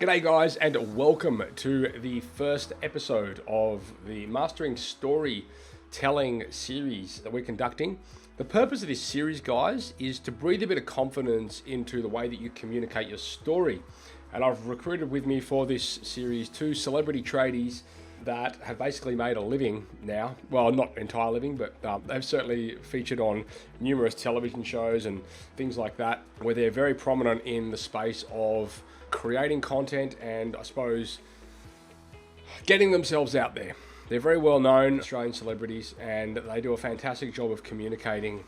G'day guys, and welcome to the first episode of the Mastering Storytelling series that we're conducting. The purpose of this series, guys, is to breathe a bit of confidence into the way that you communicate your story. And I've recruited with me for this series two celebrity tradies that have basically made a living now. Well, not entire living, but they've certainly featured on numerous television shows and things like that, where they're very prominent in the space of creating content and, I suppose, getting themselves out there. They're very well known Australian celebrities, and they do a fantastic job of communicating,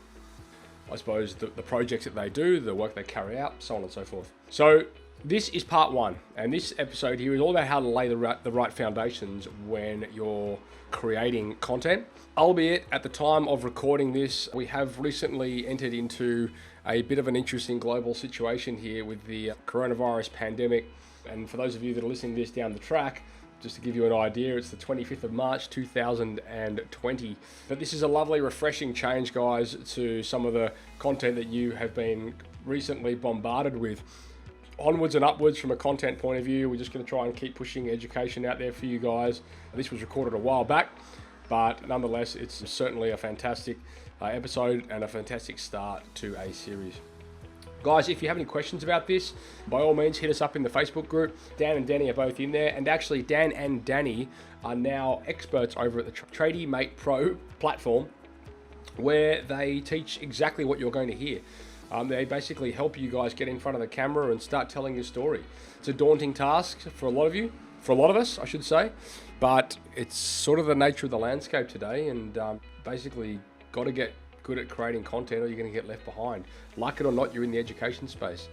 I suppose, the projects that they do, the work they carry out, so on and so forth. So this is part one, and this episode here is all about how to lay the right foundations when you're creating content. Albeit at the time of recording this, we have recently entered into a bit of an interesting global situation here with the coronavirus pandemic. And for those of you that are listening to this down the track, just to give you an idea, it's the 25th of March 2020. But this is a lovely, refreshing change, guys, to some of the content that you have been recently bombarded with. Onwards and upwards from a content point of view, we're just going to try and keep pushing education out there for you guys. This was recorded a while back, but nonetheless, it's certainly a fantastic episode and a fantastic start to a series. Guys, if you have any questions about this, by all means, hit us up in the Facebook group. Dan and Dani are both in there, and actually Dan and Dani are now experts over at the Tradie Mate Pro platform, where they teach exactly what you're going to hear. They basically help you guys get in front of the camera and start telling your story. It's a daunting task for a lot of you, for a lot of us, I should say, but it's sort of the nature of the landscape today, and basically got to get good at creating content or you're going to get left behind. Like it or not, you're in the education space.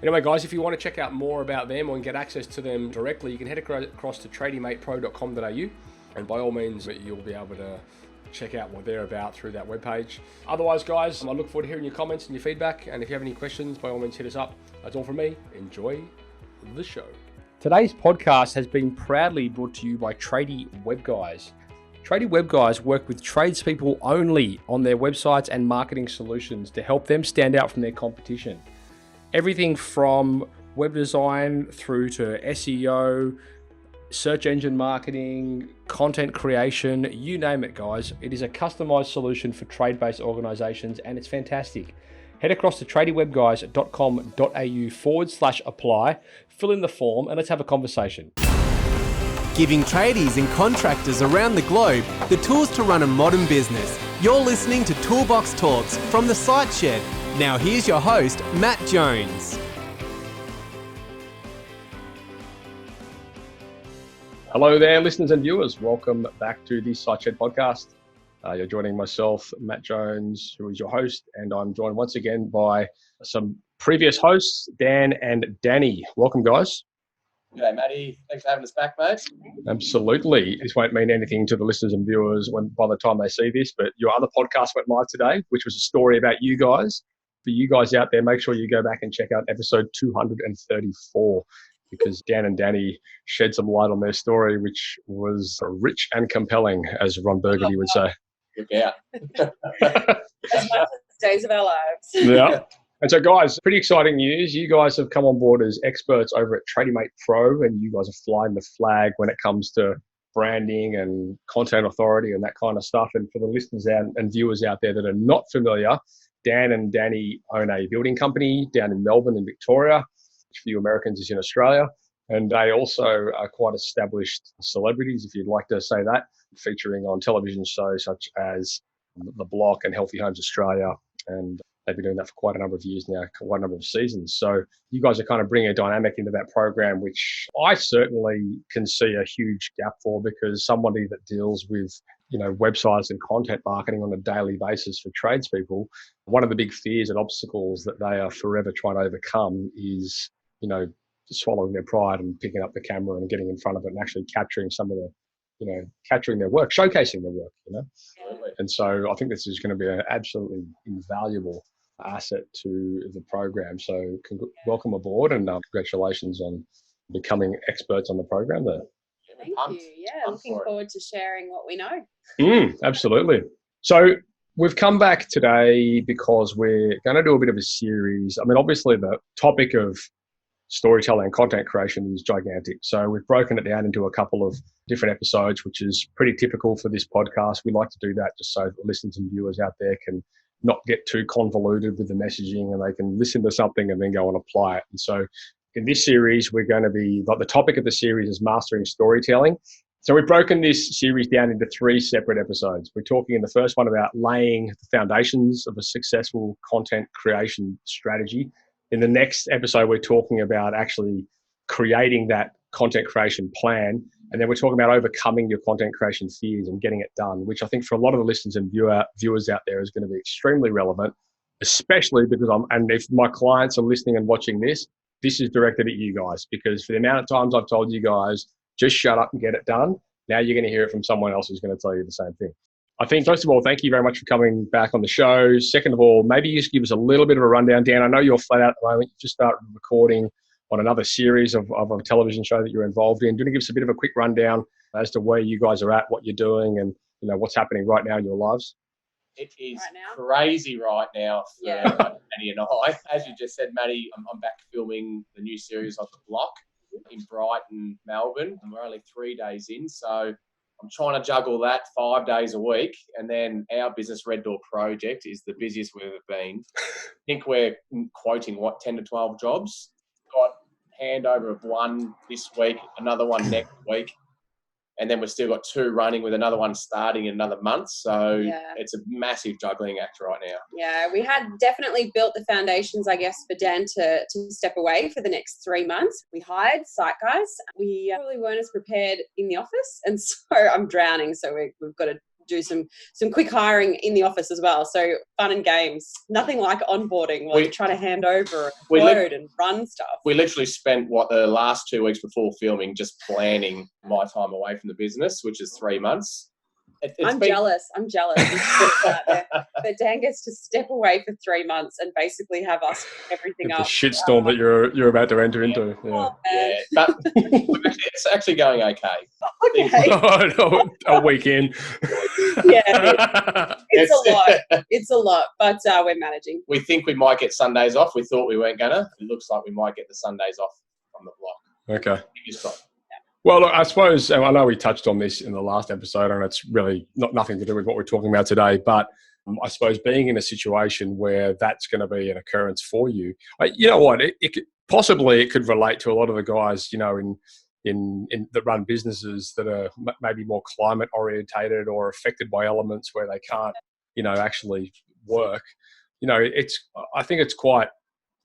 Anyway, guys, if you want to check out more about them or get access to them directly, you can head across to tradiematepro.com.au, and by all means, you'll be able to check out what they're about through that webpage. Otherwise, guys, I look forward to hearing your comments and your feedback, and if you have any questions, by all means, hit us up. That's all from me. Enjoy the show. Today's podcast has been proudly brought to you by Tradie Web Guys. Tradie Web Guys work with tradespeople only on their websites and marketing solutions to help them stand out from their competition. Everything from web design through to SEO, search engine marketing, content creation, you name it, guys. It is a customized solution for trade-based organizations, and it's fantastic. Head across to tradiewebguys.com.au/apply, fill in the form, and let's have a conversation. Giving tradies and contractors around the globe the tools to run a modern business. You're listening to Toolbox Talks from the Site Shed. Now here's your host, Matt Jones. Hello there, listeners and viewers. Welcome back to the Site Shed podcast. You're joining myself, Matt Jones, who is your host, and I'm joined once again by some previous hosts, Dan and Dani. Welcome, guys. G'day, Matty. Thanks for having us back, mate. Absolutely. This won't mean anything to the listeners and viewers by the time they see this, but your other podcast went live today, which was a story about you guys. For you guys out there, make sure you go back and check out episode 234, because Dan and Dani shed some light on their story, which was rich and compelling, as Ron Burgundy would say. Look out. As much as days of our lives. Yeah. And so, guys, pretty exciting news. You guys have come on board as experts over at Tradie Mate Pro, and you guys are flying the flag when it comes to branding and content authority and that kind of stuff. And for the listeners and viewers out there that are not familiar, Dan and Dani own a building company down in Melbourne in Victoria, which for you Americans is in Australia. And they also are quite established celebrities, if you'd like to say that, featuring on television shows such as The Block and Healthy Homes Australia. And they've been doing that for quite a number of years now, quite a number of seasons. So you guys are kind of bringing a dynamic into that program, which I certainly can see a huge gap for, because somebody that deals with, websites and content marketing on a daily basis for tradespeople, one of the big fears and obstacles that they are forever trying to overcome is, swallowing their pride and picking up the camera and getting in front of it and actually capturing some of the, capturing their work, showcasing their work, Absolutely. And so I think this is going to be an absolutely invaluable asset to the program. So welcome aboard, and congratulations on becoming experts on the program there. Thank you. Yeah, looking forward to sharing what we know. Absolutely. So we've come back today because we're going to do a bit of a series. I mean, obviously the topic of storytelling and content creation is gigantic. So we've broken it down into a couple of different episodes, which is pretty typical for this podcast. We like to do that just so the listeners and viewers out there can not get too convoluted with the messaging, and they can listen to something and then go and apply it. And so in this series, we're going to be, like, the topic of the series is mastering storytelling. So we've broken this series down into 3 separate episodes. We're talking in the first one about laying the foundations of a successful content creation strategy. In the next episode, we're talking about actually creating that content creation plan. And then we're talking about overcoming your content creation fears and getting it done, which I think for a lot of the listeners and viewers out there is going to be extremely relevant, especially because and if my clients are listening and watching this is directed at you guys, because for the amount of times I've told you guys, just shut up and get it done, now you're going to hear it from someone else who's going to tell you the same thing. I think, first of all, thank you very much for coming back on the show. Second of all, maybe you just give us a little bit of a rundown. Dan, I know you're flat out at the moment. You just started recording on another series of a television show that you're involved in. Do you want to give us a bit of a quick rundown as to where you guys are at, what you're doing, and what's happening right now in your lives? It is right crazy right now for Yeah. Maddie and I. As you just said, Maddie, I'm back filming the new series of The Block in Brighton, Melbourne, and we're only 3 days in. So I'm trying to juggle that 5 days a week. And then our business Red Door project is the busiest we've ever been. I think we're quoting, 10 to 12 jobs. Got handover of 1 this week, another one next week. And then we've still got 2 running, with another one starting in another month. So It's a massive juggling act right now. Yeah, we had definitely built the foundations, I guess, for Dan to step away for the next 3 months. We hired site guys. We probably weren't as prepared in the office. And so I'm drowning. So we've got to do some quick hiring in the office as well. So fun and games. Nothing like onboarding while you're trying to hand over and code and run stuff. We literally spent the last 2 weeks before filming just planning my time away from the business, which is 3 months. I'm jealous. But Dan gets to step away for 3 months and basically have us everything up. The shitstorm that you're about to enter into. Yeah. But it's actually going okay. Okay. A weekend. Yeah, it's a lot. It's a lot, but we're managing. We think we might get Sundays off. We thought we weren't gonna. It looks like we might get the Sundays off from The Block. Okay. Fingers crossed. Well, look, I suppose, and I know we touched on this in the last episode, and it's really nothing to do with what we're talking about today, but I suppose being in a situation where that's going to be an occurrence for you, you know what, it could relate to a lot of the guys, in that run businesses that are maybe more climate orientated or affected by elements where they can't, actually work. I think it's quite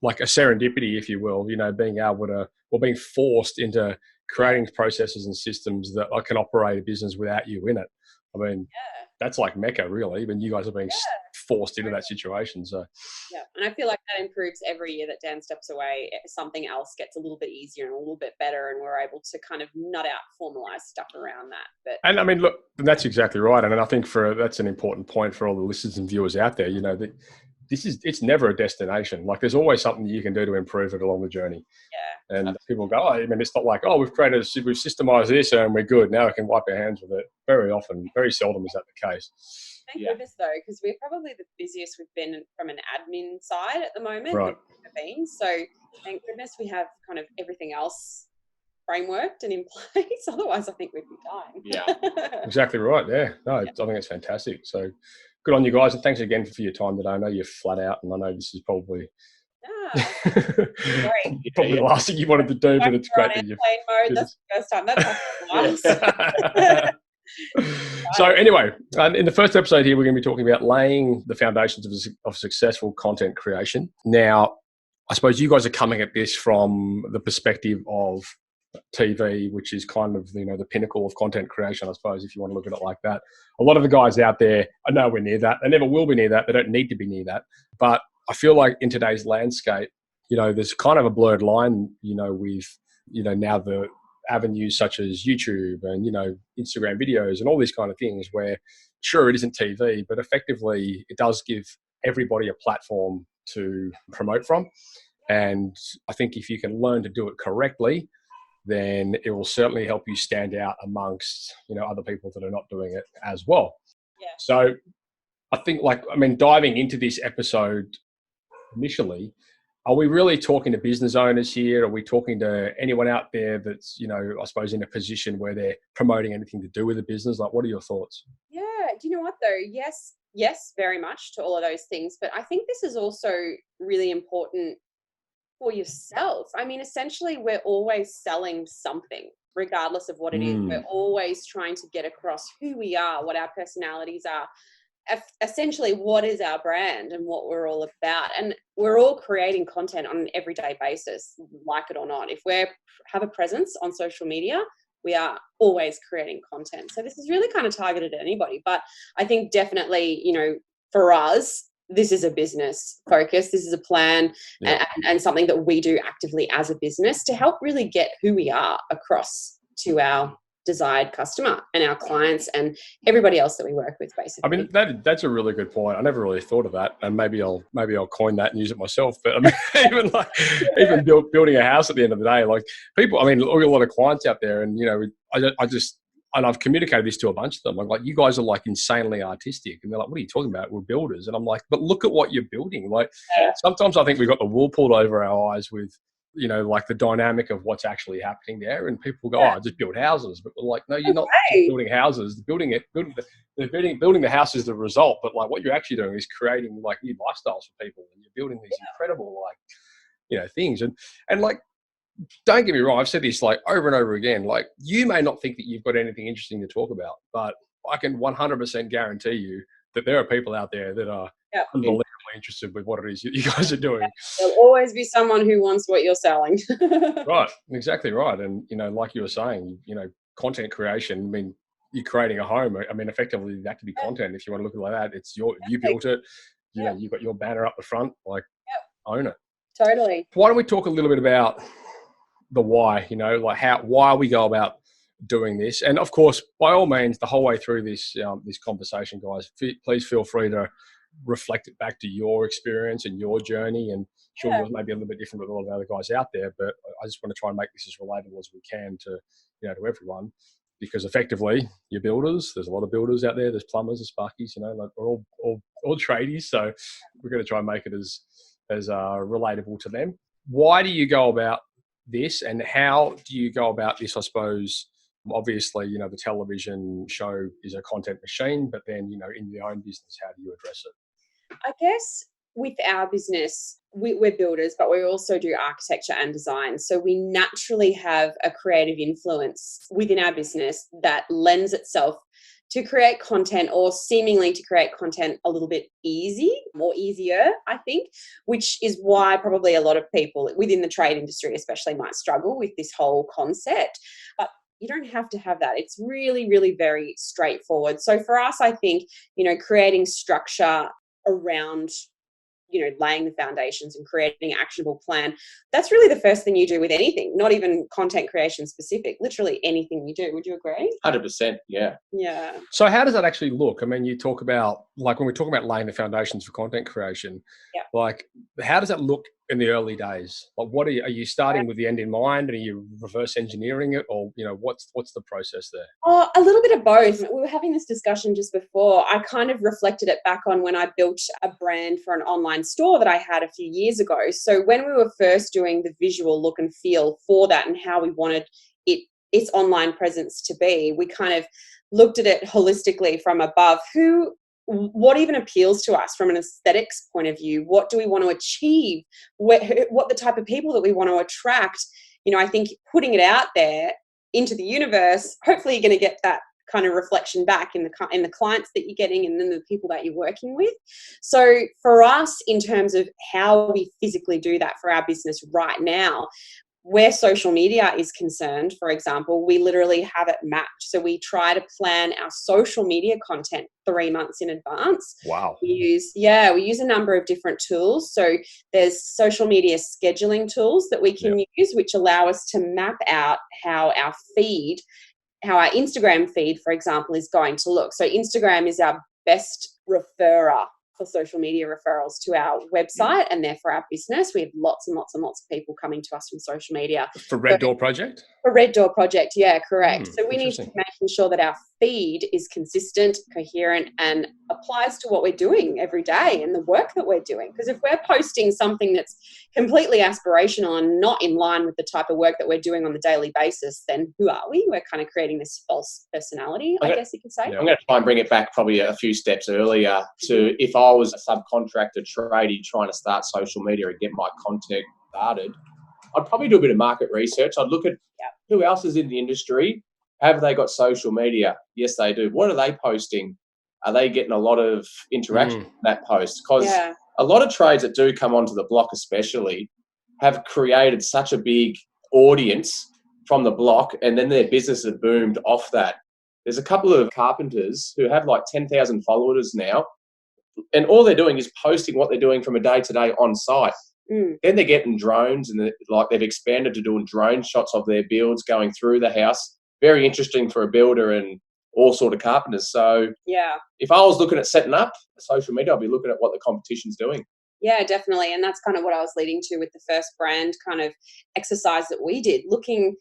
like a serendipity, if you will, being able to, or being forced into creating processes and systems that can operate a business without you in it. I mean, that's like Mecca, really, when you guys are being forced into that situation. So, yeah, and I feel like that improves every year that Dan steps away. Something else gets a little bit easier and a little bit better, and we're able to kind of nut out formalized stuff around that. And I mean, look, that's exactly right. And I think that's an important point for all the listeners and viewers out there. That it's never a destination. Like, there's always something you can do to improve it along the journey. Yeah. And people go, it's not like, we've systemized this and we're good. Now we can wipe our hands with it. Very seldom is that the case. Thank goodness, though, because we're probably the busiest we've been from an admin side at the moment. Right. So thank goodness we have kind of everything else frameworked and in place. Otherwise, I think we'd be dying. Yeah. Exactly right. Yeah. No, I think it's fantastic. So good on you guys. And thanks again for your time today. I know you're flat out, and I know this is probably probably the last thing you wanted to do, but it's great that you've mode. That's the first time that's happened. So anyway, in the first episode here, we're going to be talking about laying the foundations of successful content creation. Now, I suppose you guys are coming at this from the perspective of TV, which is kind of, the pinnacle of content creation, I suppose, if you want to look at it like that. A lot of the guys out there are nowhere near that. They never will be near that. They don't need to be near that. But I feel like in today's landscape, there's kind of a blurred line, with, now the avenues such as YouTube and, Instagram videos and all these kind of things where, sure, it isn't TV, but effectively it does give everybody a platform to promote from. And I think if you can learn to do it correctly, then it will certainly help you stand out amongst, other people that are not doing it as well. Yeah. So I think diving into this episode initially, Are we really talking to business owners here? Are we talking to anyone out there that's, you know, I suppose in a position where they're promoting anything to do with the business? Like, what are your thoughts? Yeah. Do you know what though? Yes, very much to all of those things. But I think this is also really important for yourself. I mean, essentially, we're always selling something, regardless of what it is. We're always trying to get across who we are, what our personalities are, essentially what is our brand and what we're all about. And we're all creating content on an everyday basis, like it or not. If we have a presence on social media, we are always creating content. So this is really kind of targeted at anybody. But I think definitely, you know, for us, this is a business focus. This is a plan and something that we do actively as a business to help really get who we are across to our desired customer and our clients and everybody else that we work with, basically. I mean, that's a really good point. I never really thought of that, and maybe I'll coin that and use it myself. But I mean, even building a house at the end of the day, like people. I mean, look at a lot of clients out there, and you know, and I've communicated this to a bunch of them. I'm like, you guys are like insanely artistic, and they're like, what are you talking about? We're builders, and I'm like, but look at what you're building. Like sometimes I think we've got the wool pulled over our eyes with, you know, like the dynamic of what's actually happening there. And people go, oh, I just build houses. But we're like, no, you're not just building houses. Building the house is the result. But like what you're actually doing is creating like new lifestyles for people. And you're building these incredible, like, you know, things. And like, don't get me wrong. I've said this like over and over again. Like you may not think that you've got anything interesting to talk about, but I can 100% guarantee you that there are people out there that are unbelievably interested with what it is you guys are doing. There'll always be someone who wants what you're selling. Right, exactly right. And you know, like you were saying, you know, content creation. I mean, you're creating a home. I mean, effectively, that could be content if you want to look at it like that. It's you built it. You know, you've got your banner up the front. Like, own it. Totally. Why don't we talk a little bit about the why? You know, like why we go about doing this, and of course, by all means, the whole way through this this conversation, guys, please feel free to reflect it back to your experience and your journey. And sure, yours may be a little bit different with a lot of the other guys out there, but I just want to try and make this as relatable as we can to, you know, to everyone, because effectively you're builders. There's a lot of builders out there. There's plumbers and sparkies, you know, like we're all tradies. So we're going to try and make it as relatable to them. Why do you go about this, and how do you go about this? I suppose, obviously, you know, the television show is a content machine, but then, you know, in your own business, how do you address it? I guess with our business, we're builders, but we also do architecture and design. So we naturally have a creative influence within our business that lends itself to create content, or seemingly to create content a little bit easier, I think, which is why probably a lot of people within the trade industry especially might struggle with this whole concept. But you don't have to have that. It's really, really very straightforward. So for us, I think, you know, creating structure around, you know, laying the foundations and creating an actionable plan, that's really the first thing you do with anything, not even content creation specific, literally anything you do. Would you agree? 100%. Yeah. Yeah. So how does that actually look? I mean, you talk about, like, when we talk about laying the foundations for content creation, like, how does that look in the early days? Like, what are you starting with the end in mind, and are you reverse engineering it, or, you know, what's the process there? Oh, a little bit of both. We were having this discussion just before. I kind of reflected it back on when I built a brand for an online store that I had a few years ago. So when we were first doing the visual look and feel for that and how we wanted its online presence to be, we kind of looked at it holistically from above. What even appeals to us from an aesthetics point of view? What do we want to achieve? What the type of people that we want to attract? You know, I think putting it out there into the universe, hopefully you're going to get that kind of reflection back in the clients that you're getting, and then the people that you're working with. So for us, in terms of how we physically do that for our business right now, where social media is concerned, for example, we literally have it mapped. So we try to plan our social media content 3 months in advance. Wow. We use a number of different tools. So there's social media scheduling tools that we can use, which allow us to map out how our Instagram feed, for example, is going to look. So Instagram is our best referrer for social media referrals to our website and therefore our business. We have lots and lots and lots of people coming to us from social media. For Red Door Project? For Red Door Project, yeah, correct. So we need to Interesting. be making sure that our feed is consistent, coherent, and applies to what we're doing every day and the work that we're doing. Because if we're posting something that's completely aspirational and not in line with the type of work that we're doing on the daily basis, then who are we? We're kind of creating this false personality, I guess you could say. I'm going to try and bring it back probably a few steps earlier to if I was a subcontractor tradie trying to start social media and get my content started, I'd probably do a bit of market research. I'd look at who else is in the industry. Have they got social media? Yes, they do. What are they posting? Are they getting a lot of interaction in that post? Because a lot of trades that do come onto the block especially have created such a big audience from the block, and then their business has boomed off that. There's a couple of carpenters who have like 10,000 followers now, and all they're doing is posting what they're doing from a day-to-day on site. Then they're getting drones, and they've expanded to doing drone shots of their builds going through the house. Very interesting for a builder and all sort of carpenters. So if I was looking at setting up social media, I'd be looking at what the competition's doing. Yeah, definitely. And that's kind of what I was leading to with the first brand kind of exercise that we did, looking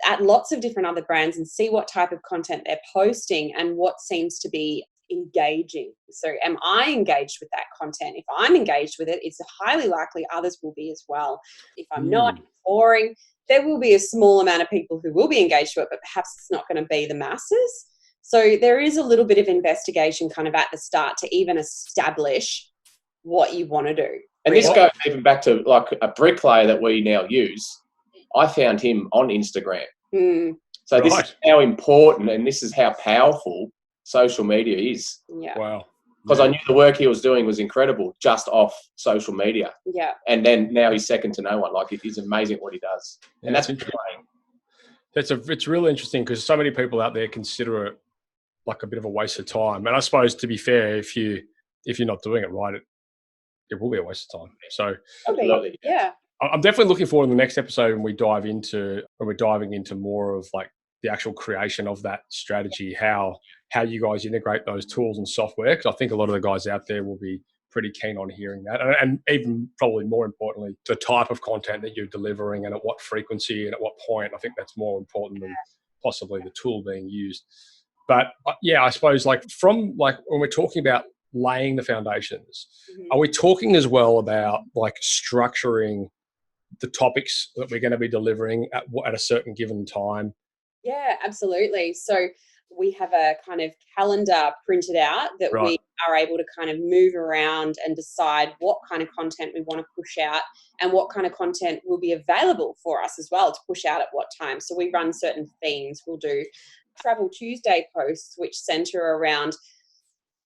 at lots of different other brands and see what type of content they're posting and what seems to be engaging. So am I engaged with that content? If I'm engaged with it, it's highly likely others will be as well. If I'm not, boring, there will be a small amount of people who will be engaged with it, but perhaps it's not going to be the masses. So there is a little bit of investigation kind of at the start to even establish what you want to do. And this goes even back to like a bricklayer that we now use. I found him on Instagram. So this is how important and this is how powerful social media is. Yeah. Wow. Because I knew the work he was doing was incredible just off social media. Yeah. And then now he's second to no one. Like he's amazing at what he does. And that's interesting. It's really interesting because so many people out there consider it like a bit of a waste of time. And I suppose, to be fair, if you're not doing it right, it will be a waste of time. So absolutely. Yeah. I'm definitely looking forward to the next episode when we're diving into more of like the actual creation of that strategy, how you guys integrate those tools and software. Because I think a lot of the guys out there will be pretty keen on hearing that. And even probably more importantly, the type of content that you're delivering and at what frequency and at what point. I think that's more important than possibly the tool being used. But yeah, I suppose like from like when we're talking about laying the foundations, are we talking as well about like structuring the topics that we're going to be delivering at a certain given time? Yeah, absolutely. So we have a kind of calendar printed out that we are able to kind of move around and decide what kind of content we want to push out and what kind of content will be available for us as well to push out at what time. So we run certain themes. We'll do Travel Tuesday posts, which center around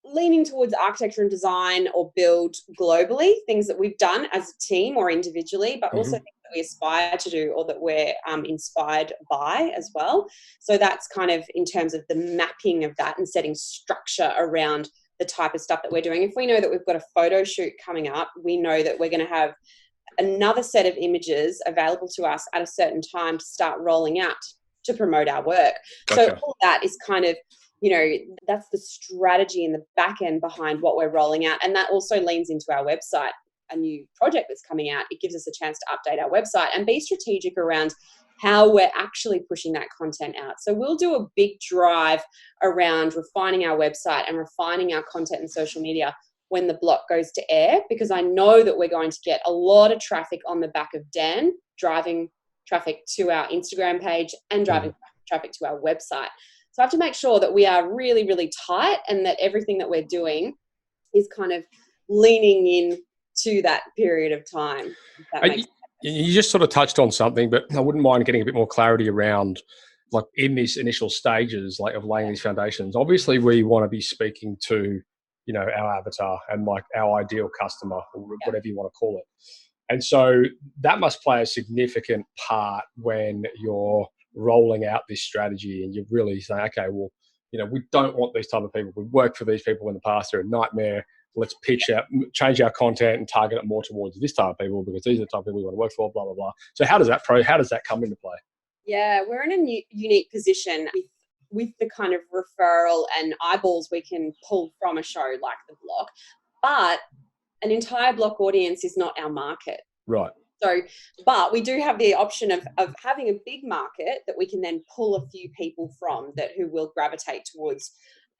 leaning towards architecture and design or build globally, things that we've done as a team or individually, but also things that we aspire to do or that we're inspired by as well. So that's kind of in terms of the mapping of that and setting structure around the type of stuff that we're doing. If we know that we've got a photo shoot coming up, we know that we're going to have another set of images available to us at a certain time to start rolling out to promote our work. Gotcha. So all that is kind of, that's the strategy in the back end behind what we're rolling out. And that also leans into our website, a new project that's coming out. It gives us a chance to update our website and be strategic around how we're actually pushing that content out. So we'll do a big drive around refining our website and refining our content and social media when the block goes to air, because I know that we're going to get a lot of traffic on the back of Dan driving traffic to our Instagram page and driving traffic to our website. So I have to make sure that we are really, really tight and that everything that we're doing is kind of leaning in to that period of time. You just sort of touched on something, but I wouldn't mind getting a bit more clarity around, like in these initial stages, like of laying these foundations. Obviously, we want to be speaking to, our avatar and like our ideal customer, or whatever you want to call it. And so that must play a significant part when you're rolling out this strategy and you're really saying, okay, well, we don't want these type of people. We've worked for these people in the past. They're a nightmare. Let's change our content and target it more towards this type of people because these are the type of people we want to work for, blah, blah, blah. So how does that come into play? Yeah, we're in a unique position with the kind of referral and eyeballs we can pull from a show like The Block. But an entire block audience is not our market. Right. So, but we do have the option of having a big market that we can then pull a few people from who will gravitate towards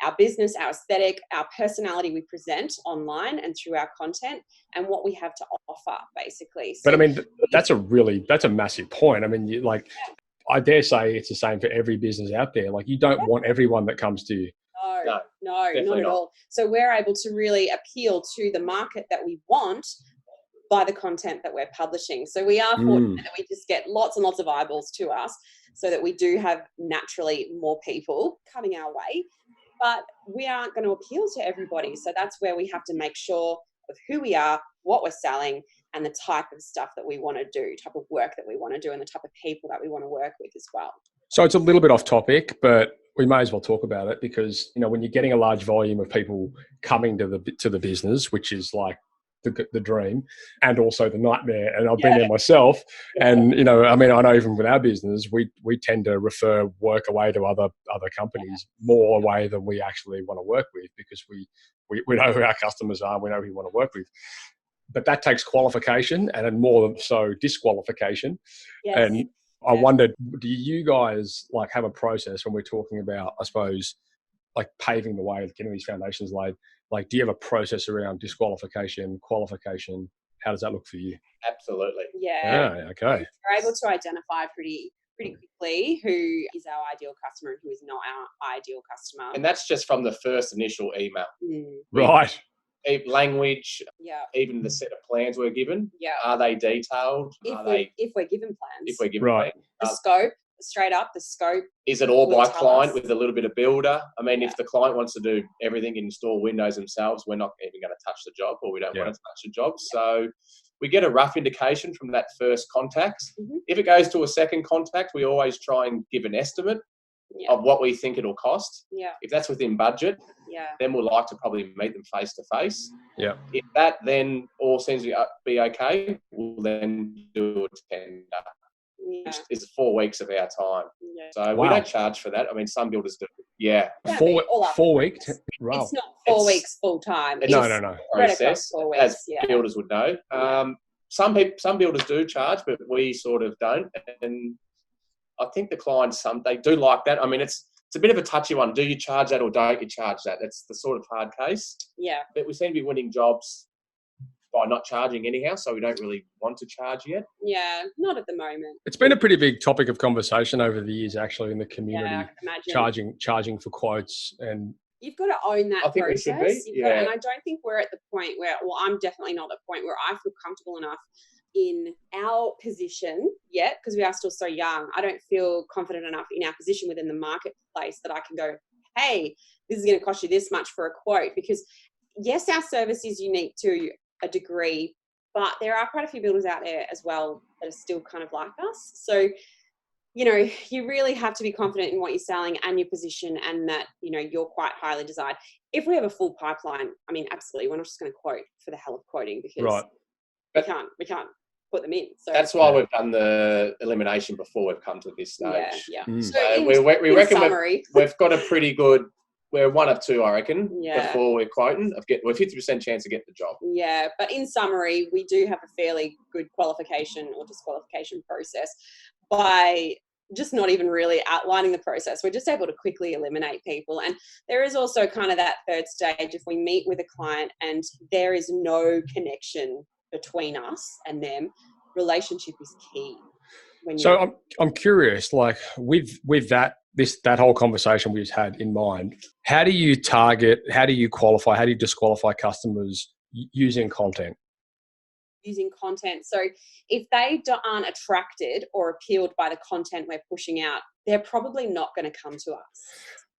our business, our aesthetic, our personality we present online and through our content, and what we have to offer, basically. So, but I mean, that's a massive point. I mean, I dare say it's the same for every business out there. Like, you don't want everyone that comes to you. No, not at all. So we're able to really appeal to the market that we want by the content that we're publishing. So we are fortunate that we just get lots and lots of eyeballs to us, so that we do have naturally more people coming our way. But we aren't going to appeal to everybody. So that's where we have to make sure of who we are, what we're selling, and the type of stuff that we want to do, type of work that we want to do, and the type of people that we want to work with as well. So it's a little bit off topic, but we may as well talk about it, because, when you're getting a large volume of people coming to the business, which is like the dream and also the nightmare, and I've been there myself, and I know even with our business, we tend to refer work away to other companies more away than we actually want to work with, because we know who our customers are, we know who we want to work with. But that takes qualification, and more so disqualification. And I wondered, do you guys have a process when we're talking about, I suppose, paving the way, getting these foundations laid? Do you have a process around disqualification, qualification? How does that look for you? Absolutely. Yeah. Okay. We're able to identify pretty quickly who is our ideal customer and who is not our ideal customer. And that's just from the first initial email. Right. Language, even the set of plans we're given. Yeah. Are they detailed? If we're given plans. If we're given plans. The scope, straight up, the scope. Is it all by client with a little bit of builder? I mean, if the client wants to do everything, install windows themselves, we're not even going to touch the job, or we don't want to touch the job. So we get a rough indication from that first contact. If it goes to a second contact, we always try and give an estimate of what we think it'll cost. If that's within budget, then we'll like to probably meet them face to face. If that then all seems to be okay, we'll then do a tender. Which is 4 weeks of our time. So we don't charge for that. I mean, some builders do. 4 weeks? Wow. It's not 4 weeks full time. No. Process, 4 weeks, as builders would know. Some builders do charge, but we sort of don't. And I think the clients, they do like that. I mean, it's a bit of a touchy one. Do you charge that or don't you charge that? That's the sort of hard case. But we seem to be winning jobs by not charging anyhow, so we don't really want to charge yet. Not at the moment. It's been a pretty big topic of conversation over the years, actually, in the community. I can imagine. Charging for quotes, and you've got to own that process. We should be. And I don't think we're at the point where, I'm definitely not at the point where I feel comfortable enough in our position yet, because we are still so young. I don't feel confident enough in our position within the marketplace that I can go, hey, this is going to cost you this much for a quote. Because yes, our service is unique to a degree, but there are quite a few builders out there as well that are still kind of like us. So, you really have to be confident in what you're selling and your position, and that, you're quite highly desired. If we have a full pipeline, I mean, absolutely, we're not just going to quote for the hell of quoting, because we can't put them in. So that's why we've done the elimination before we've come to this stage. So we reckon we've got a pretty good. We're one of two, I reckon, before we're quoting. We're 50% chance to get the job. But in summary, we do have a fairly good qualification or disqualification process by just not even really outlining the process. We're just able to quickly eliminate people. And there is also kind of that third stage, if we meet with a client and there is no connection between us and them, relationship is key. So I'm curious, with that whole conversation we've had in mind, how do you target, how do you qualify, how do you disqualify customers using content? Using content. So if they aren't attracted or appealed by the content we're pushing out, they're probably not going to come to us.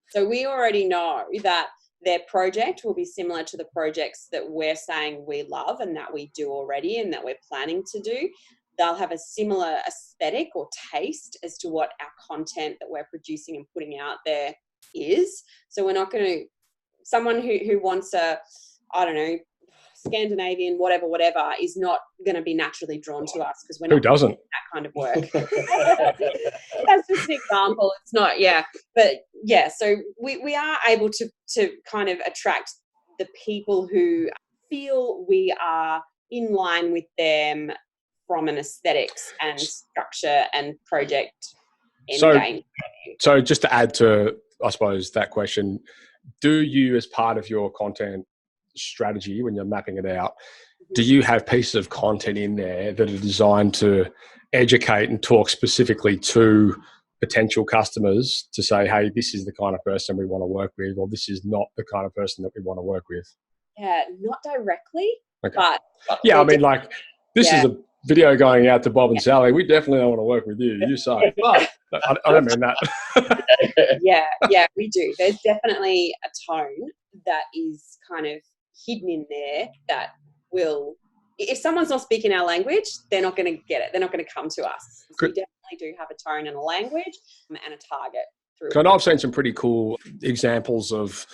So we already know that their project will be similar to the projects that we're saying we love and that we do already and that we're planning to do. They'll have a similar aesthetic or taste as to what our content that we're producing and putting out there is. So we're not going to, someone who wants a, Scandinavian, whatever, is not going to be naturally drawn to us, because we're not doing that kind of work. That's just an example. It's not, But so we are able to kind of attract the people who feel we are in line with them from an aesthetics and structure and project end game. So just to add to, I suppose, that question, do you, as part of your content strategy, when you're mapping it out, do you have pieces of content in there that are designed to educate and talk specifically to potential customers to say, hey, this is the kind of person we want to work with, or this is not the kind of person that we want to work with? Yeah, not directly, okay. but yeah, I mean, like, this is a video going out to Bob and Sally. We definitely don't want to work with you. You suck. But I don't mean that. yeah, we do. There's definitely a tone that is kind of hidden in there that will, if someone's not speaking our language, they're not going to get it. They're not going to come to us. So we definitely do have a tone and a language and a target. I know I've seen some pretty cool examples of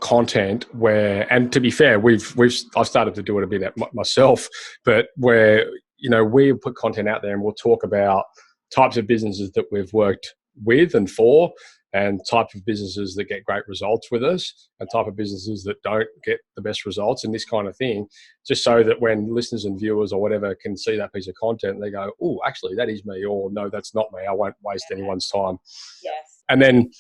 content where, and to be fair, I've started to do it a bit myself, but where, we put content out there and we'll talk about types of businesses that we've worked with and for, and type of businesses that get great results with us, and type of businesses that don't get the best results, and this kind of thing, just so that when listeners and viewers or whatever can see that piece of content, they go, oh, actually, that is me, or no, that's not me. I won't waste anyone's time. Yes. And then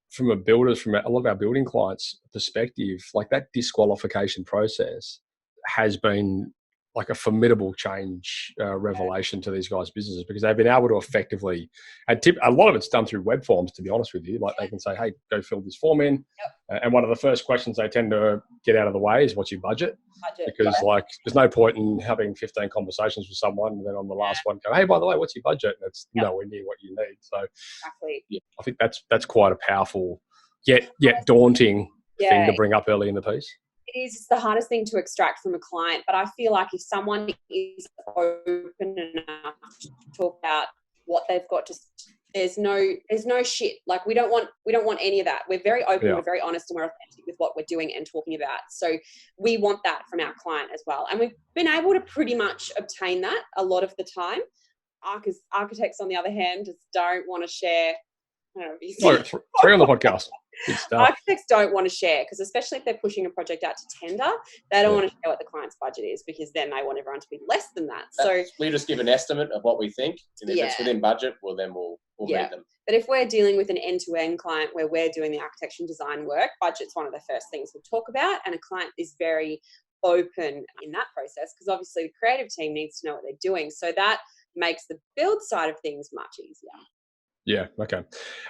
from a lot of our building clients' perspective, like, that disqualification process has been like a formidable change revelation to these guys' businesses, because they've been able to effectively, and a lot of it's done through web forms, to be honest with you. Like, they can say, hey, go fill this form in. And one of the first questions they tend to get out of the way is, what's your budget? Because like, there's no point in having 15 conversations with someone and then on the last one go, hey, by the way, what's your budget? And it's nowhere near what you need. So I think that's quite a powerful yet daunting thing to bring up early in the piece. It is. It's the hardest thing to extract from a client, but I feel like if someone is open enough to talk about what they've got to, there's no shit. Like, we don't want any of that. We're very open, we're very honest, and we're authentic with what we're doing and talking about. So we want that from our client as well. And we've been able to pretty much obtain that a lot of the time. Architects, on the other hand, just don't want to share. I don't know, three on the podcast. Architects don't want to share, because especially if they're pushing a project out to tender, they don't want to share what the client's budget is, because then they want everyone to be less than that. So we just give an estimate of what we think, and if it's within budget, well, then we'll meet them. But if we're dealing with an end-to-end client where we're doing the architecture and design work, budget's one of the first things we'll talk about, and a client is very open in that process, because obviously the creative team needs to know what they're doing. So that makes the build side of things much easier. Yeah. Okay.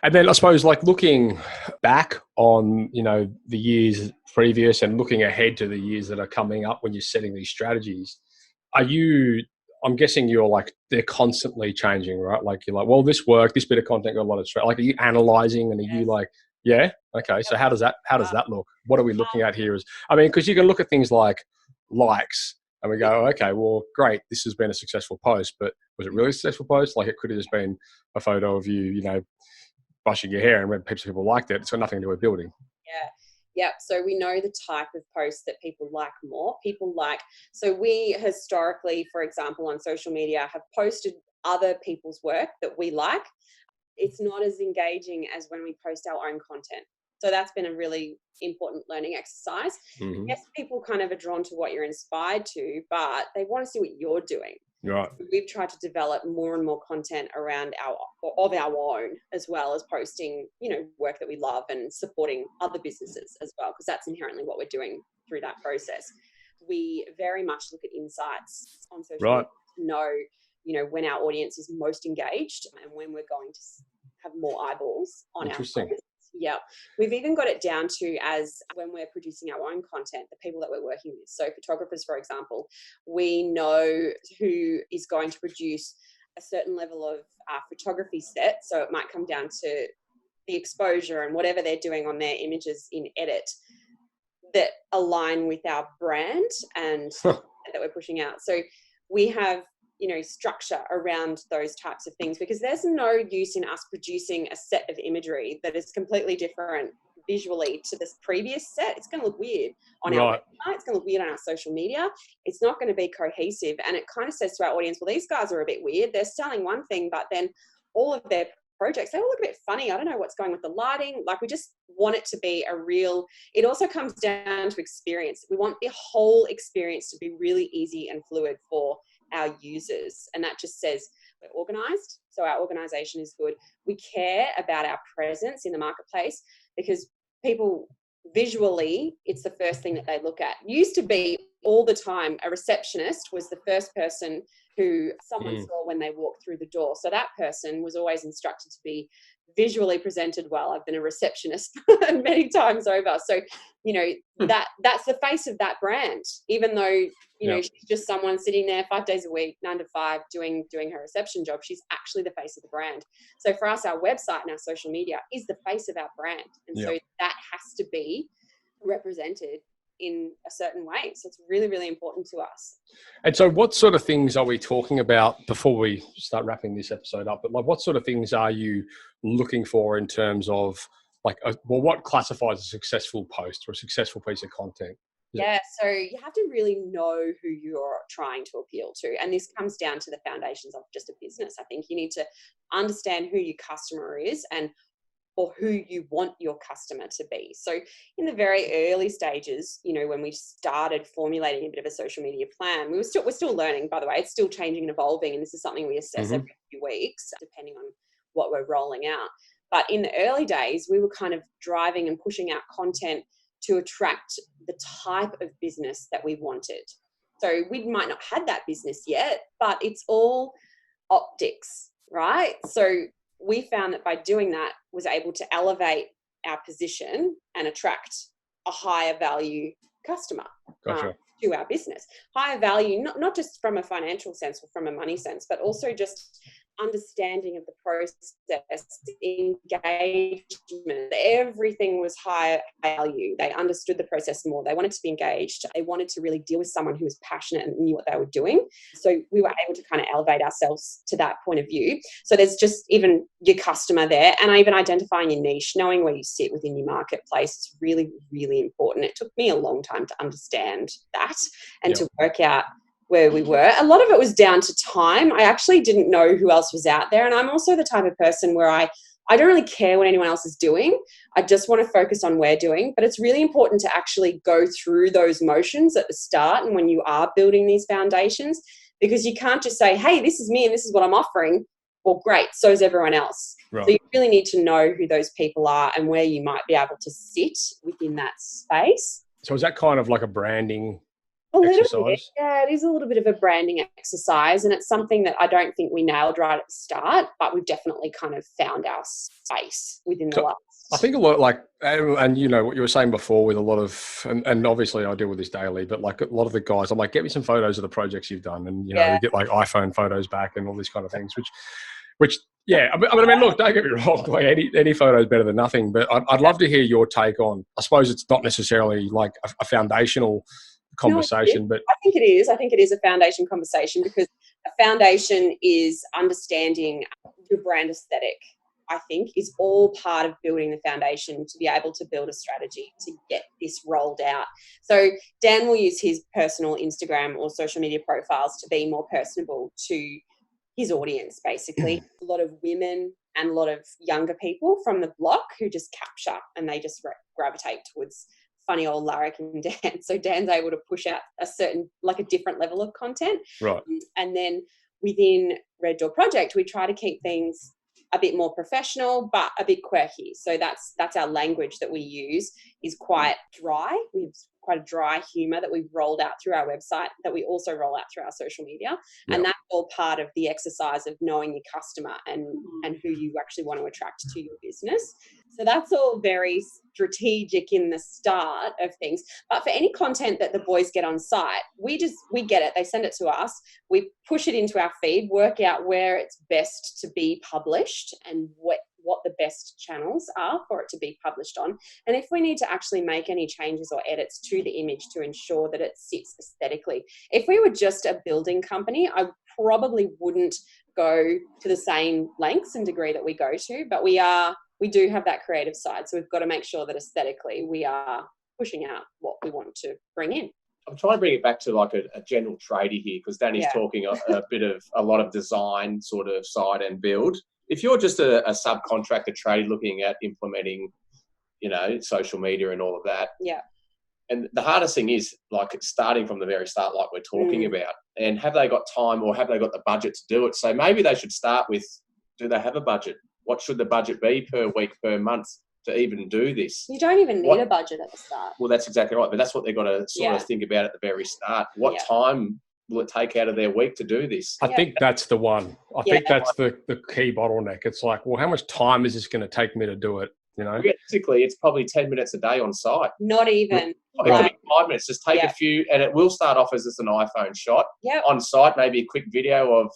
And then I suppose, like, looking back on, the years previous and looking ahead to the years that are coming up when you're setting these strategies, I'm guessing they're constantly changing, right? Like, you're like, well, this bit of content got a lot of like, are you analyzing, and are you like, yeah. Okay. So how does that look? What are we looking at here? Because you can look at things like likes, and we go, okay, well, great, this has been a successful post, but was it really a successful post? Like, it could have just been a photo of you, brushing your hair, and when people liked it, it's got nothing to do with building. Yeah. So we know the type of posts that people like more. So we historically, for example, on social media, have posted other people's work that we like. It's not as engaging as when we post our own content. So that's been a really important learning exercise. Mm-hmm. Yes, people kind of are drawn to what you're inspired to, but they want to see what you're doing. Right. So we've tried to develop more and more content around our own, as well as posting, work that we love and supporting other businesses as well, because that's inherently what we're doing through that process. We very much look at insights on social media to know, when our audience is most engaged and when we're going to have more eyeballs on our posts. Yeah. We've even got it down to, as when we're producing our own content, the people that we're working with. So photographers, for example, we know who is going to produce a certain level of photography set. So it might come down to the exposure and whatever they're doing on their images in edit that align with our brand and that we're pushing out. So we have, structure around those types of things, because there's no use in us producing a set of imagery that is completely different visually to this previous set. It's going to look weird on our website. It's going to look weird on our social media. It's not going to be cohesive. And it kind of says to our audience, well, these guys are a bit weird. They're selling one thing, but then all of their projects, they all look a bit funny. I don't know what's going with the lighting. Like, we just want it to be a real, it also comes down to experience. We want the whole experience to be really easy and fluid for our users. And that just says we're organized. So our organization is good. We care about our presence in the marketplace, because people visually, it's the first thing that they look at. Used to be all the time, a receptionist was the first person who someone saw when they walked through the door. So that person was always instructed to be visually presented well. I've been a receptionist many times over. So, you know, that's the face of that brand, even though, you know, she's just someone sitting there 5 days a week, 9 to 5, doing her reception job. She's actually the face of the brand. So for us, our website and our social media is the face of our brand. And so that has to be represented in a certain way. So it's really, really important to us. And so what sort of things are we talking about before we start wrapping this episode up? But like, what sort of things are you looking for in terms of like, what classifies a successful post or a successful piece of content? Yeah, so you have to really know who you're trying to appeal to. And this comes down to the foundations of just a business. I think you need to understand who your customer is or who you want your customer to be. So in the very early stages, you know, when we started formulating a bit of a social media plan, we're still learning, by the way. It's still changing and evolving. And this is something we assess every few weeks, depending on what we're rolling out. But in the early days, we were kind of driving and pushing out content to attract the type of business that we wanted. So we might not have that business yet, but it's all optics, right? So we found that by doing that was able to elevate our position and attract a higher value customer to our business. Higher value, not just from a financial sense or from a money sense, but also just understanding of the process, engagement. Everything was higher value. They understood the process more. They wanted to be engaged. They wanted to really deal with someone who was passionate and knew what they were doing. So we were able to kind of elevate ourselves to that point of view. So there's just even your customer there, and even identifying your niche, knowing where you sit within your marketplace is really, really important. It took me a long time to understand that and to work out where we were. A lot of it was down to time. I actually didn't know who else was out there. And I'm also the type of person where I don't really care what anyone else is doing. I just want to focus on what we're doing. But it's really important to actually go through those motions at the start and when you are building these foundations, because you can't just say, hey, this is me and this is what I'm offering. Well, great, so is everyone else. Right. So you really need to know who those people are and where you might be able to sit within that space. So is that kind of like a branding exercise? Bit, yeah, it is a little bit of a branding exercise, and it's something that I don't think we nailed right at the start, but we've definitely kind of found our space within the last. I think a lot, like, and you know what you were saying before with a lot of, and obviously I deal with this daily, but like a lot of the guys, I'm like, get me some photos of the projects you've done, and you know, we get like iPhone photos back and all these kind of things, which yeah, I mean, look, don't get me wrong, like any photo is better than nothing, but I'd love to hear your take on, I suppose it's not necessarily like a foundational conversation, but I think it is. I think it is a foundation conversation, because a foundation is understanding your brand aesthetic. I think is all part of building the foundation to be able to build a strategy to get this rolled out. So Dan will use his personal Instagram or social media profiles to be more personable to his audience, basically. A lot of women and a lot of younger people from the block who just capture and they just gravitate towards funny old Larrick and Dan. So Dan's able to push out a certain, like a different level of content. Right. And then within Red Door Project, we try to keep things a bit more professional, but a bit quirky. So that's our language that we use is quite dry. We have quite a dry humor that we've rolled out through our website that we also roll out through our social media. Yep. And that's all part of the exercise of knowing your customer and who you actually want to attract to your business. So that's all very strategic in the start of things. But for any content that the boys get on site, we get it. They send it to us. We push it into our feed, work out where it's best to be published and what the best channels are for it to be published on. And if we need to actually make any changes or edits to the image to ensure that it sits aesthetically. If we were just a building company, I probably wouldn't go to the same lengths and degree that we go to, but we do have that creative side. So we've got to make sure that aesthetically we are pushing out what we want to bring in. I'm trying to bring it back to like a general tradie here, because Dani's talking a lot of design sort of side and build. if you're just a subcontractor trade looking at implementing, social media and all of that. Yeah. And the hardest thing is like starting from the very start, like we're talking about, and have they got time or have they got the budget to do it? So maybe they should start with, do they have a budget? What should the budget be per week, per month to even do this? You don't even need a budget at the start. Well, that's exactly right. But that's what they've got to sort of think about at the very start. What time will it take out of their week to do this? I think that's the one. I think that's the key bottleneck. It's like, well, how much time is this going to take me to do it? Realistically, it's probably 10 minutes a day on site. Not even. It could be 5 minutes. Just take a few, and it will start off as an iPhone shot on site. Maybe a quick video of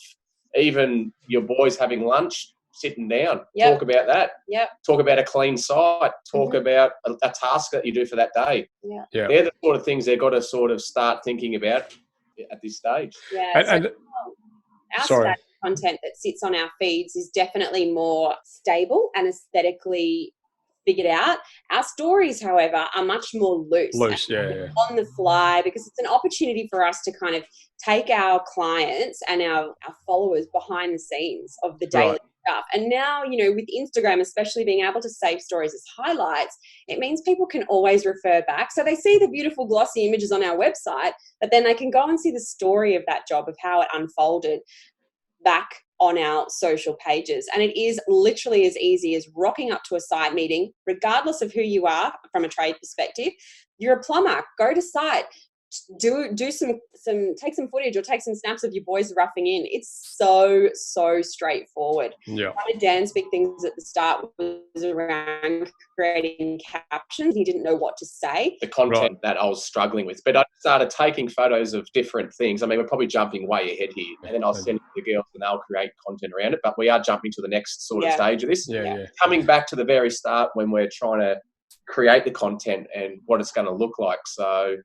even your boys having lunch, sitting down. Talk about that. Talk about a clean site. Talk about a task that you do for that day. They're the sort of things they've got to sort of start thinking about at this stage. Our static content that sits on our feeds is definitely more stable and aesthetically figured out. Our stories, however, are much more loose, on the fly, because it's an opportunity for us to kind of take our clients and our followers behind the scenes of the daily stuff. And now, with Instagram, especially being able to save stories as highlights, it means people can always refer back. So they see the beautiful glossy images on our website, but then they can go and see the story of that job, of how it unfolded back on our social pages. And it is literally as easy as rocking up to a site meeting, regardless of who you are from a trade perspective. You're a plumber, go to site, do some take some footage or take some snaps of your boys roughing in. It's so straightforward. One of Dan's big things at the start was around creating captions. He didn't know what to say. The content that I was struggling with, but I started taking photos of different things. I mean, we're probably jumping way ahead here, and then I'll send it to the girls and they'll create content around it. But we are jumping to the next sort of stage of this. Coming back to the very start when we're trying to create the content and what it's going to look like. So.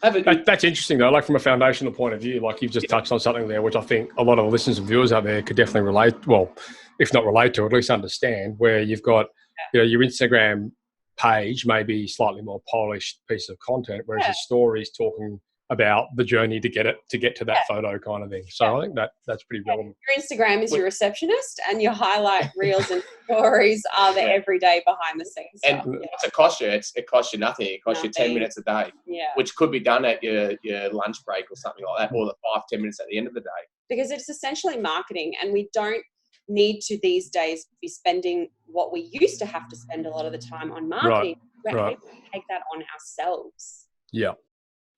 That's interesting though, like from a foundational point of view, like you've just touched on something there, which I think a lot of the listeners and viewers out there could definitely relate, well, if not relate to, at least understand, where you've got, your Instagram page may be slightly more polished piece of content, whereas your story is talking about the journey to get to that photo kind of thing. So I think that's pretty relevant. Your Instagram is your receptionist, and your highlight reels and stories are the everyday behind the scenes stuff. And what's it cost you? It costs you nothing. It costs you 10 minutes a day, which could be done at your lunch break or something like that, or the 5-10 minutes at the end of the day. Because it's essentially marketing, and we don't need to these days be spending what we used to have to spend a lot of the time on marketing. We're able to take that on ourselves. Yeah.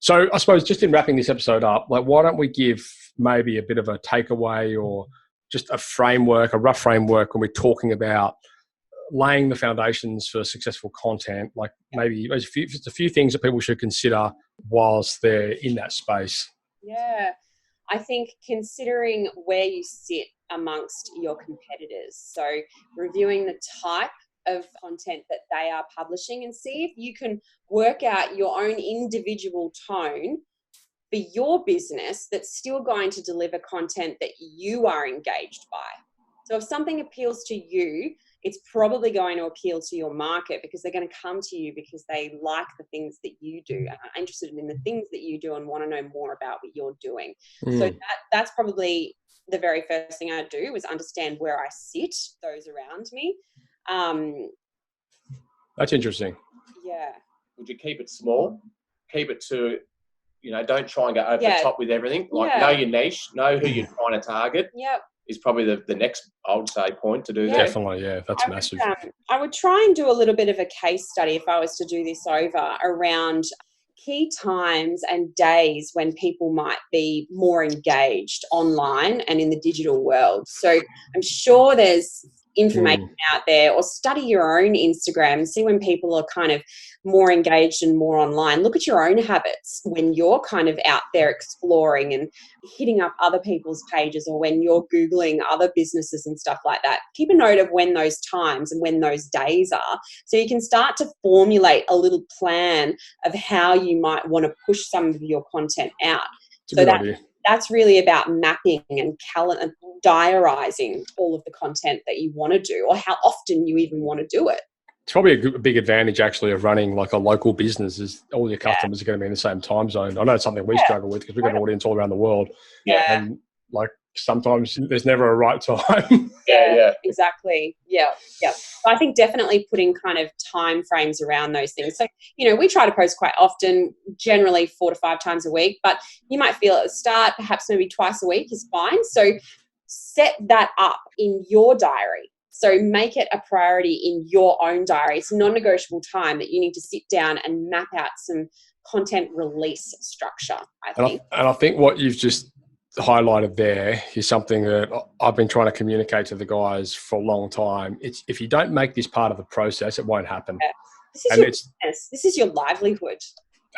So I suppose just in wrapping this episode up, like why don't we give maybe a bit of a takeaway or just a framework, a rough framework when we're talking about laying the foundations for successful content, like maybe just a few things that people should consider whilst they're in that space. Yeah. I think considering where you sit amongst your competitors. So reviewing the type of content that they are publishing and see if you can work out your own individual tone for your business that's still going to deliver content that you are engaged by. So if something appeals to you, it's probably going to appeal to your market because they're going to come to you because they like the things that you do and are interested in the things that you do and want to know more about what you're doing. So that's probably the very first thing I do is understand where I sit, those around me. That's interesting. Yeah. Would you keep it small? Keep it to, don't try and go over the top with everything. Like know your niche, know who you're trying to target. Yep. Is probably the next, I would say, point to do that. Definitely, that's massive. I would try and do a little bit of a case study if I was to do this over around key times and days when people might be more engaged online and in the digital world. So I'm sure there's information out there, or study your own Instagram and see when people are kind of more engaged and more online. Look at your own habits when you're kind of out there exploring and hitting up other people's pages, or when you're Googling other businesses and stuff like that. Keep a note of when those times and when those days are, so you can start to formulate a little plan of how you might want to push some of your content out. So that's really about mapping and diarising all of the content that you want to do, or how often you even want to do it. It's probably a big advantage actually of running like a local business is all your customers are going to be in the same time zone. I know it's something we struggle with because we've got an audience all around the world. Yeah. And like sometimes there's never a right time. Yeah. Exactly. Yeah. I think definitely putting kind of time frames around those things. So, we try to post quite often, generally 4 to 5 times a week, but you might feel at the start, perhaps maybe twice a week is fine. So set that up in your diary. So make it a priority in your own diary. It's non-negotiable time that you need to sit down and map out some content release structure, I think. And I think what you've just highlighted there is something that I've been trying to communicate to the guys for a long time. It's if you don't make this part of the process, it won't happen. Yeah. This is your livelihood.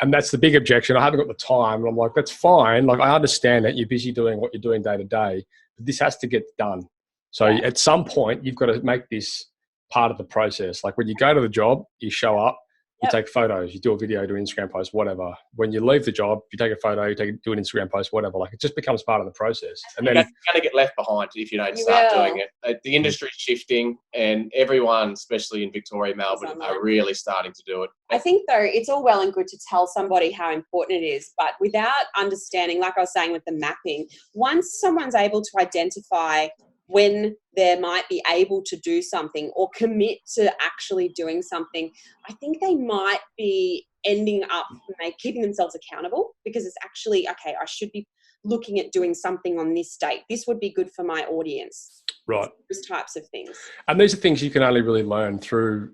And that's the big objection. I haven't got the time. And I'm like, that's fine. Like, I understand that you're busy doing what you're doing day to day, but this has to get done. So at some point, you've got to make this part of the process. Like when you go to the job, you show up, you take photos, you do a video, do an Instagram post, whatever. When you leave the job, you take a photo, do an Instagram post, whatever. Like it just becomes part of the process. And then you're going to get left behind if you don't start doing it. The industry's shifting, and everyone, especially in Victoria, Melbourne, are really starting to do it. I think though, it's all well and good to tell somebody how important it is, but without understanding, like I was saying with the mapping, once someone's able to identify when they might be able to do something or commit to actually doing something, I think they might be ending up keeping themselves accountable, because it's actually, okay, I should be looking at doing something on this date. This would be good for my audience. Right. Those types of things. And these are things you can only really learn through.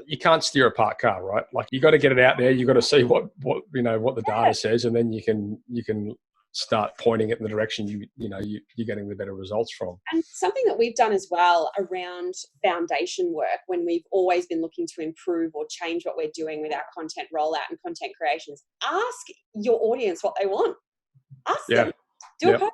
You can't steer a parked car, right? Like you got to get it out there. You got to see what the data says, and then you can start pointing it in the direction you're getting the better results from. And something that we've done as well around foundation work, when we've always been looking to improve or change what we're doing with our content rollout and content creations, ask your audience what they want. Ask them. Do a post.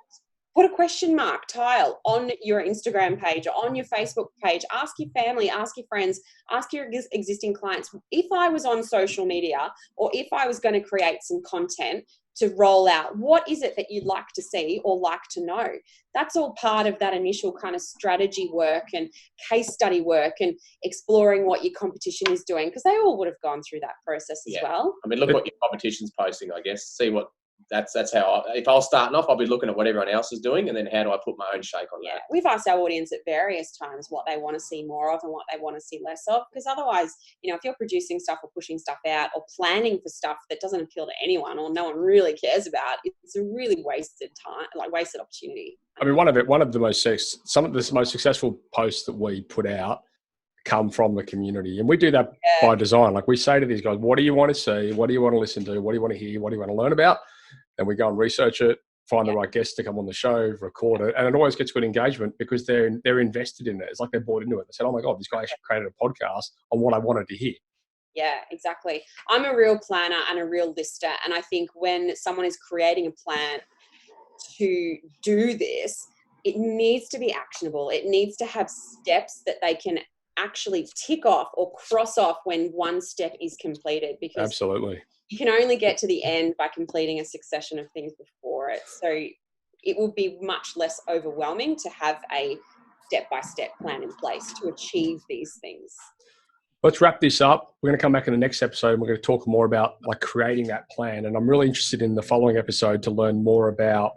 Put a question mark tile on your Instagram page or on your Facebook page. Ask your family, ask your friends, ask your existing clients. If I was on social media, or if I was going to create some content to roll out, what is it that you'd like to see or like to know? That's all part of that initial kind of strategy work and case study work and exploring what your competition is doing, because they all would have gone through that process as well. I mean, look what your competition's posting, I guess. See what that's how if I was starting off, I'll be looking at what everyone else is doing, and then how do I put my own shake on that? We've asked our audience at various times what they want to see more of and what they want to see less of, because otherwise, if you're producing stuff or pushing stuff out or planning for stuff that doesn't appeal to anyone or no one really cares about, it's a really wasted time, like wasted opportunity. I mean, some of the most successful posts that we put out come from the community, and we do that by design. Like we say to these guys, what do you want to see? What do you want to listen to? What do you want to hear? What do you want to learn about? And we go and research it, find the right guests to come on the show, record it. And it always gets good engagement because they're invested in it. It's like they're bought into it. They said, oh my God, this guy actually created a podcast on what I wanted to hear. Yeah, exactly. I'm a real planner and a real lister. And I think when someone is creating a plan to do this, it needs to be actionable. It needs to have steps that they can actually tick off or cross off when one step is completed. Because absolutely, you can only get to the end by completing a succession of things before it. So it will be much less overwhelming to have a step-by-step plan in place to achieve these things. Let's wrap this up. We're going to come back in the next episode and we're going to talk more about like creating that plan. And I'm really interested in the following episode to learn more about,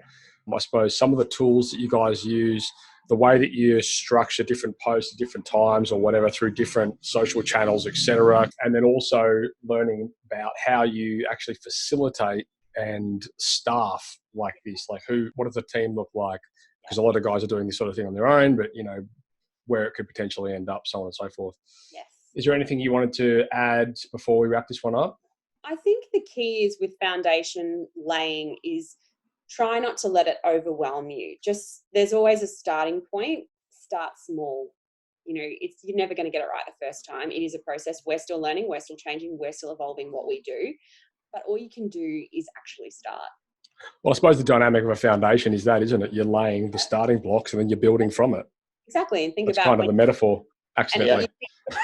I suppose, some of the tools that you guys use, the way that you structure different posts at different times or whatever through different social channels, etc. And then also learning about how you actually facilitate and staff like this. Like what does the team look like? Because a lot of guys are doing this sort of thing on their own, but where it could potentially end up, so on and so forth. Yes. Is there anything you wanted to add before we wrap this one up? I think the key is with foundation laying is try not to let it overwhelm you. Just there's always a starting point. Start small. You're never going to get it right the first time. It is a process. We're still learning. We're still changing. We're still evolving what we do. But all you can do is actually start. Well, I suppose the dynamic of a foundation is that, isn't it? You're laying the starting blocks and then you're building from it. Exactly. And That's kind of the metaphor, accidentally.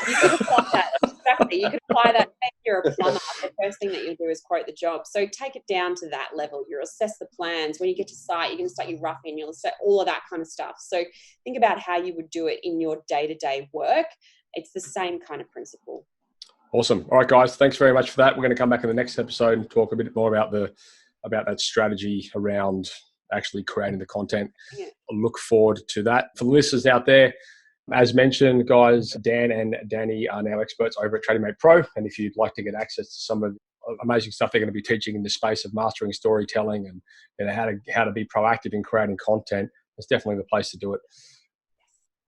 You could apply that. Exactly. You could apply that. If you're a plumber, the first thing that you'll do is quote the job. So take it down to that level. You'll assess the plans. When you get to site, you're going to start your roughing. You'll set all of that kind of stuff. So think about how you would do it in your day-to-day work. It's the same kind of principle. Awesome. All right, guys. Thanks very much for that. We're going to come back in the next episode and talk a bit more about that strategy around actually creating the content. Yeah. I look forward to that. For the listeners out there, as mentioned, guys, Dan and Dani are now experts over at Trading Mate Pro. And if you'd like to get access to some of the amazing stuff they're going to be teaching in the space of mastering storytelling and how to be proactive in creating content, it's definitely the place to do it.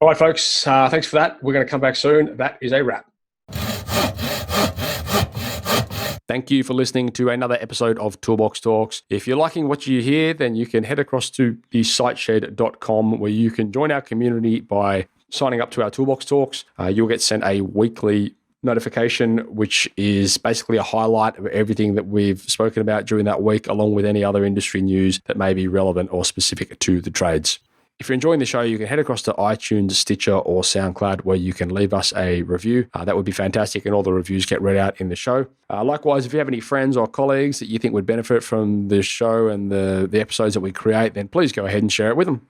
All right, folks, thanks for that. We're going to come back soon. That is a wrap. Thank you for listening to another episode of Toolbox Talks. If you're liking what you hear, then you can head across to thesiteshed.com where you can join our community by signing up to our Toolbox Talks. You'll get sent a weekly notification, which is basically a highlight of everything that we've spoken about during that week, along with any other industry news that may be relevant or specific to the trades. If you're enjoying the show, you can head across to iTunes, Stitcher, or SoundCloud, where you can leave us a review. That would be fantastic, and all the reviews get read out in the show. Likewise, if you have any friends or colleagues that you think would benefit from the show and the episodes that we create, then please go ahead and share it with them.